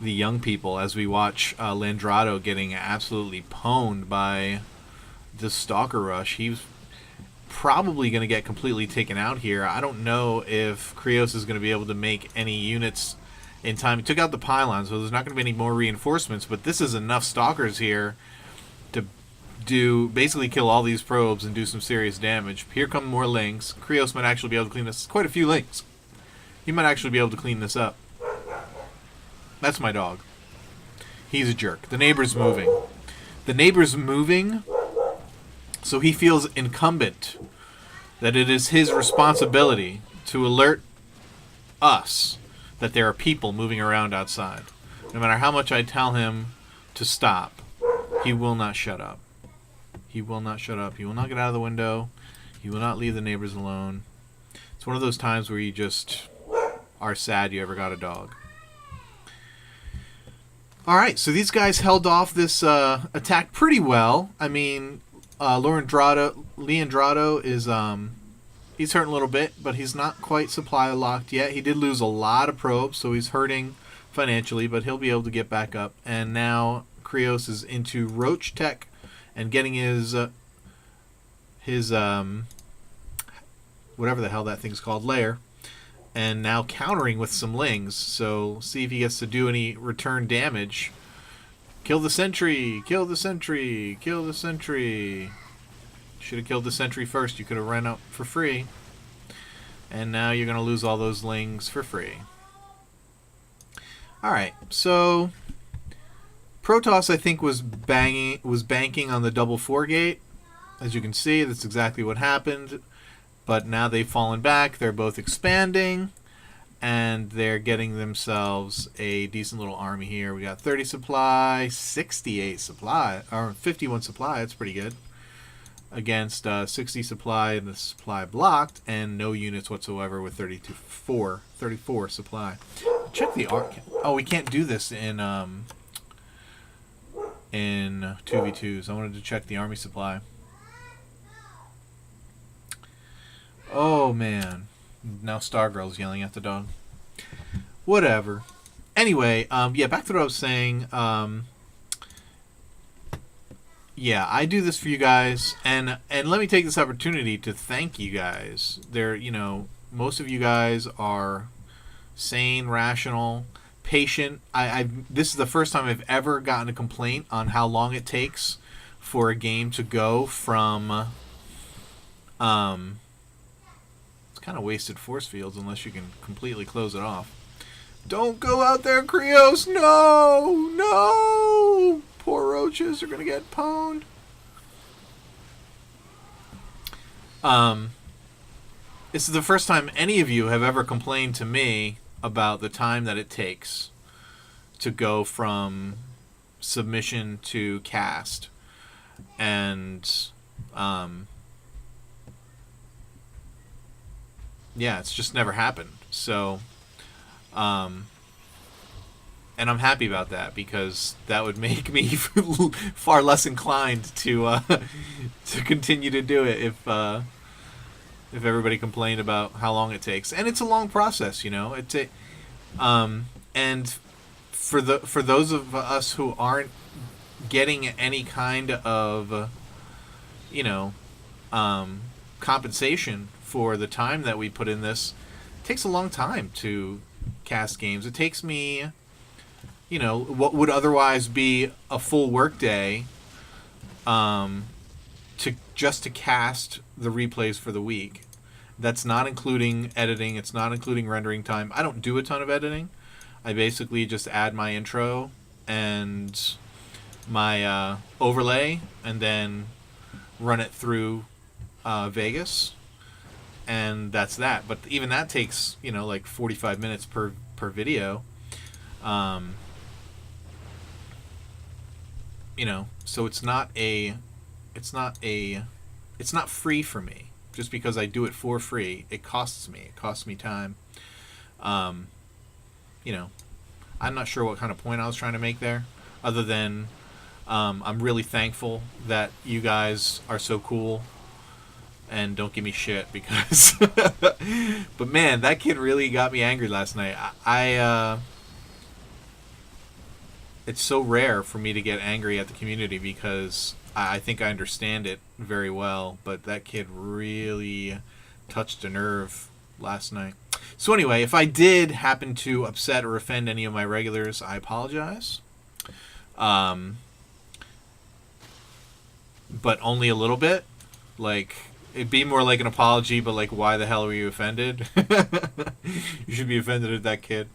the young people as we watch Landrado getting absolutely pwned by this Stalker Rush. He's probably going to get completely taken out here. I don't know if Krios is going to be able to make any units in time. He took out the pylon, so there's not going to be any more reinforcements, but this is enough Stalkers here to basically kill all these probes and do some serious damage. Here come more Lings. Krios might actually be able to clean this. Quite a few Lings. He might actually be able to clean this up. That's my dog. He's a jerk. The neighbor's moving. The neighbor's moving, so he feels incumbent that it is his responsibility to alert us that there are people moving around outside. No matter how much I tell him to stop, he will not shut up. He will not shut up. He will not get out of the window. He will not leave the neighbors alone. It's one of those times where you just are sad you ever got a dog. Alright, so these guys held off this attack pretty well. I mean, Leandrado is, he's hurting a little bit, but he's not quite supply locked yet. He did lose a lot of probes, so he's hurting financially, but he'll be able to get back up. And now Krios is into Roach Tech and getting his whatever the hell that thing's called, lair. And now countering with some Lings, so see if he gets to do any return damage. Kill the sentry! Kill the sentry! Kill the sentry! Should have killed the sentry first. You could have run up for free. And now you're going to lose all those Lings for free. Alright, so Protoss, I think, was banking on the double 4 gate. As you can see, that's exactly what happened. But now they've fallen back. They're both expanding, and they're getting themselves a decent little army here. We got 30 supply, 68 supply, or 51 supply. That's pretty good. Against 60 supply and the supply blocked, and no units whatsoever with 34 supply. Check the arc. Oh, we can't do this in 2v2s. I wanted to check the army supply. Oh, man. Now Stargirl's yelling at the dog. Whatever. Anyway, yeah, back to what I was saying. Yeah, I do this for you guys, and let me take this opportunity to thank you guys. Most of you guys are sane, rational, patient. This is the first time I've ever gotten a complaint on how long it takes for a game to go from kind of wasted force fields unless you can completely close it off. Don't go out there, Krios! No! No! Poor roaches are gonna get pwned. This is the first time any of you have ever complained to me about the time that it takes to go from submission to cast. And yeah, it's just never happened. So, and I'm happy about that, because that would make me far less inclined to continue to do it if everybody complained about how long it takes. And it's a long process, you know. And for those of us who aren't getting any kind of compensation for the time that we put in this, it takes a long time to cast games. It takes me, what would otherwise be a full work day, to cast the replays for the week. That's not including editing. It's not including rendering time. I don't do a ton of editing. I basically just add my intro and my overlay, and then run it through Vegas. And that's that. But even that takes, like 45 minutes per video. So it's not free for me. Just because I do it for free, it costs me. It costs me time. I'm not sure what kind of point I was trying to make there, other than I'm really thankful that you guys are so cool and don't give me shit, because but man, that kid really got me angry last night. it's so rare for me to get angry at the community because I think I understand it very well, but that kid really touched a nerve last night. So anyway, if I did happen to upset or offend any of my regulars, I apologize. But only a little bit. Like, it'd be more like an apology, but like, why the hell were you offended? You should be offended at that kid.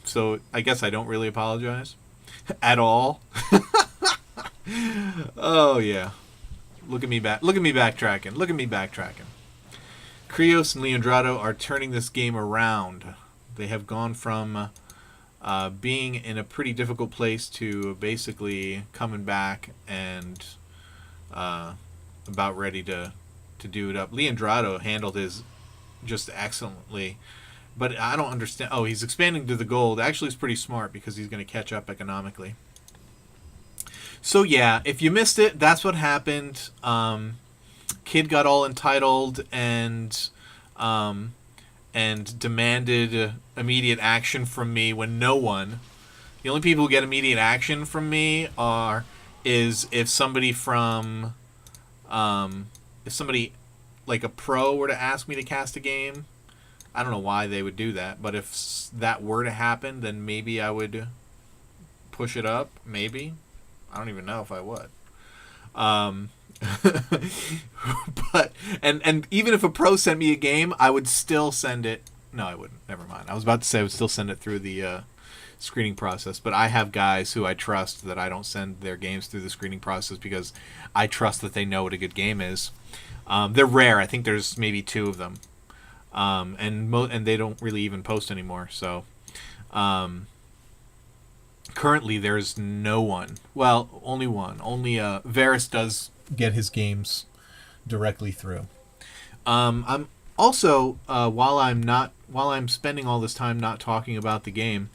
So I guess I don't really apologize at all. Oh yeah, look at me backtracking. Krios and Leondrado are turning this game around. They have gone from being in a pretty difficult place to basically coming back and about ready to do it up. Leondrado handled his just excellently. But I don't understand. Oh, he's expanding to the gold. Actually, it's pretty smart because he's going to catch up economically. So, yeah, if you missed it, that's what happened. Kid got all entitled and demanded immediate action from me when no one... The only people who get immediate action from me is if somebody from... if somebody, like a pro, were to ask me to cast a game. I don't know why they would do that, but if that were to happen, then maybe I would push it up. Maybe. I don't even know if I would. But and even if a pro sent me a game, I would still send it. No, I wouldn't. Never mind. I was about to say I would still send it through the screening process, but I have guys who I trust that I don't send their games through the screening process because I trust that they know what a good game is. They're rare. I think there's maybe 2 of them. And they don't really even post anymore. So, currently there's no one. Well, only one. Only Varus does get his games directly through. I'm also while I'm spending all this time not talking about the game,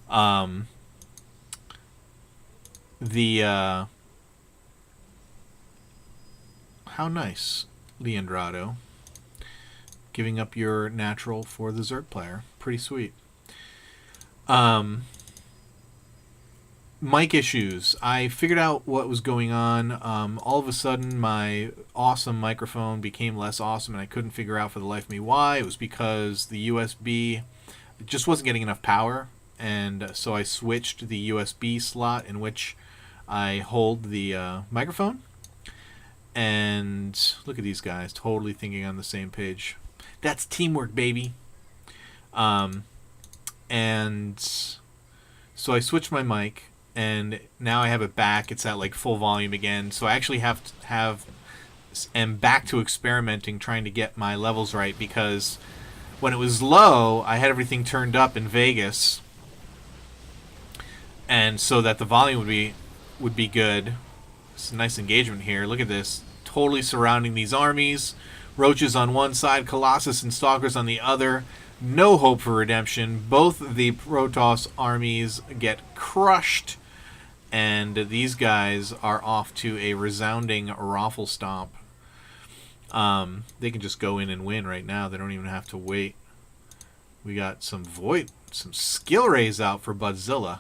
how nice, Leondrado. Giving up your natural for the Zerg player. Pretty sweet. Mic issues. I figured out what was going on. All of a sudden, my awesome microphone became less awesome, and I couldn't figure out for the life of me why. It was because the USB just wasn't getting enough power, and so I switched the USB slot in which I hold the microphone. And look at these guys, totally thinking on the same page. That's teamwork, baby. And so I switched my mic, and now I have it back. It's at like full volume again. So I actually am back to experimenting, trying to get my levels right, because when it was low, I had everything turned up in Vegas, and so that the volume would be good. It's a nice engagement here. Look at this, totally surrounding these armies. Roaches on one side, Colossus and Stalkers on the other. No hope for redemption. Both the Protoss armies get crushed, and these guys are off to a resounding raffle stomp. They can just go in and win right now. They don't even have to wait. We got some skill rays out for Budzilla.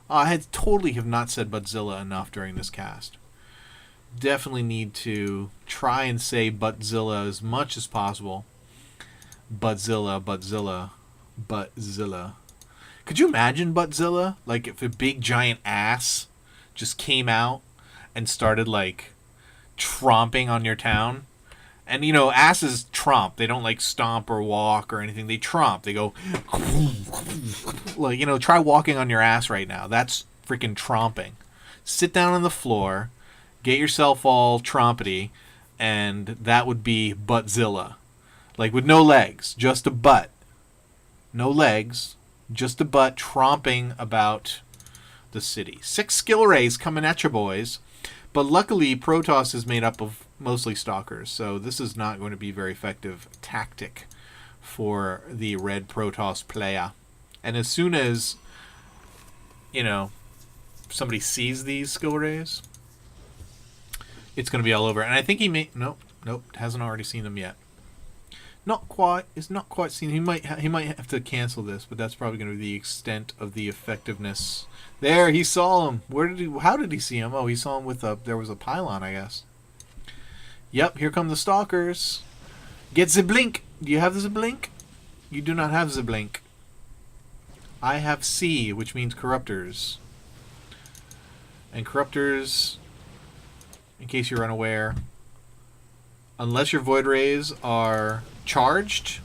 I totally have not said Budzilla enough during this cast. Definitely need to try and say Butzilla as much as possible. Butzilla. Could you imagine Butzilla? Like if a big giant ass just came out and started like tromping on your town. And you know, asses tromp. They don't like stomp or walk or anything. They tromp. They go like, you know, try walking on your ass right now. That's freaking tromping. Sit down on the floor. Get yourself all trompety, and that would be Buttzilla. Like with no legs, just a butt. No legs, just a butt tromping about the city. 6 skill rays coming at you, boys. But luckily, Protoss is made up of mostly Stalkers, so this is not going to be a very effective tactic for the red Protoss player. And as soon as, you know, somebody sees these skill rays, it's going to be all over. And I think he may... Nope, hasn't already seen them yet. Not quite. It's not quite seen. He might have to cancel this, but that's probably going to be the extent of the effectiveness. There, he saw him. Where did he? How did he see him? Oh, he saw him with a. There was a pylon, I guess. Yep. Here come the stalkers. Get the blink. Do you have the blink? You do not have the blink. I have C, which means corruptors. And corruptors, in case you're unaware, unless your void rays are charged,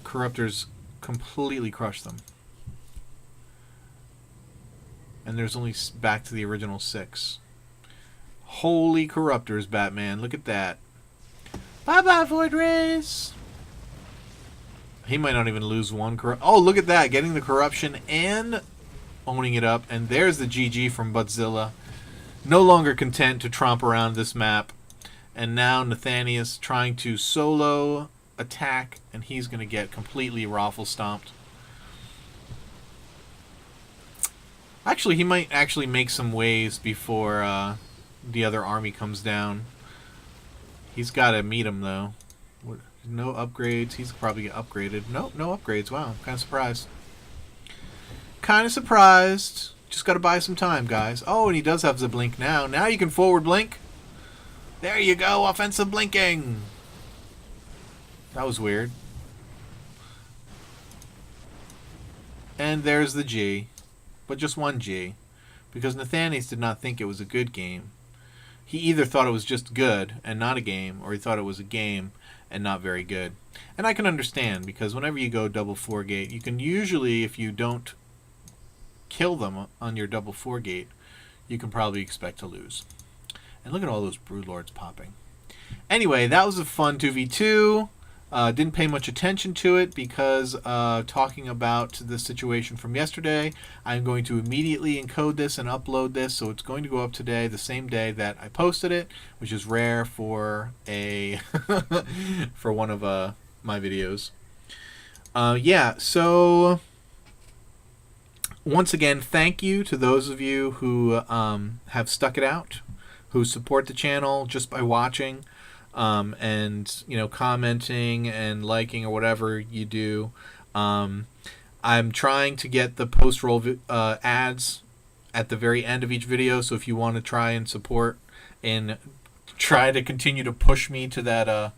corruptors completely crush them. And there's only back to the original 6. Holy corruptors, Batman. Look at that. Bye-bye, void rays. He might not even lose one. Oh, look at that. Getting the corruption and owning it up. And there's the GG from Buttzilla. No longer content to tromp around this map. And now Nathanius trying to solo attack. And he's going to get completely raffle stomped. Actually, he might actually make some waves before the other army comes down. He's got to meet him, though. No upgrades. He's probably get upgraded. Nope, no upgrades. Wow, kind of surprised. Kind of surprised. Just got to buy some time, guys. Oh, and he does have the blink now. Now you can forward blink. There you go, offensive blinking. That was weird. And there's the G. But just one G. Because Nathanius did not think it was a good game. He either thought it was just good and not a game, or he thought it was a game and not very good. And I can understand, because whenever you go double 4 gate, you can usually, if you don't kill them on your double 4 gate, you can probably expect to lose. And look at all those Broodlords popping. Anyway, that was a fun 2v2. Didn't pay much attention to it because talking about the situation from yesterday, I'm going to immediately encode this and upload this, so it's going to go up today, the same day that I posted it, which is rare for a for one of my videos. Yeah, so once again, thank you to those of you who have stuck it out, who support the channel just by watching. And commenting and liking or whatever you do. I'm trying to get the post-roll ads at the very end of each video, so if you want to try and support and try to continue to push me to that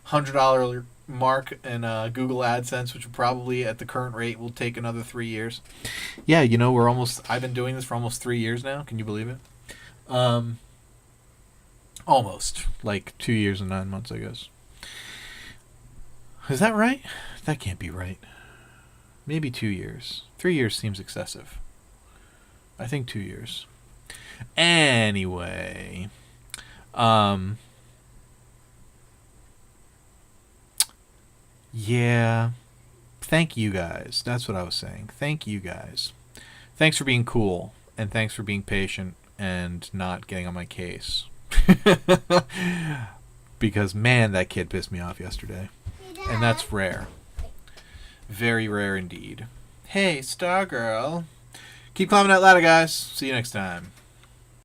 $100 mark in Google AdSense, which will probably at the current rate will take another 3 years. Yeah, I've been doing this for almost 3 years now. Can you believe it? Almost. Like 2 years and 9 months, I guess. Is that right? That can't be right. Maybe 2 years. 3 years seems excessive. I think 2 years. Anyway. Yeah. Thank you guys. That's what I was saying. Thank you guys. Thanks for being cool. And thanks for being patient and not getting on my case. Because man, that kid pissed me off yesterday. And that's rare. Very rare indeed. Hey, Stargirl. Keep climbing that ladder, guys. See you next time.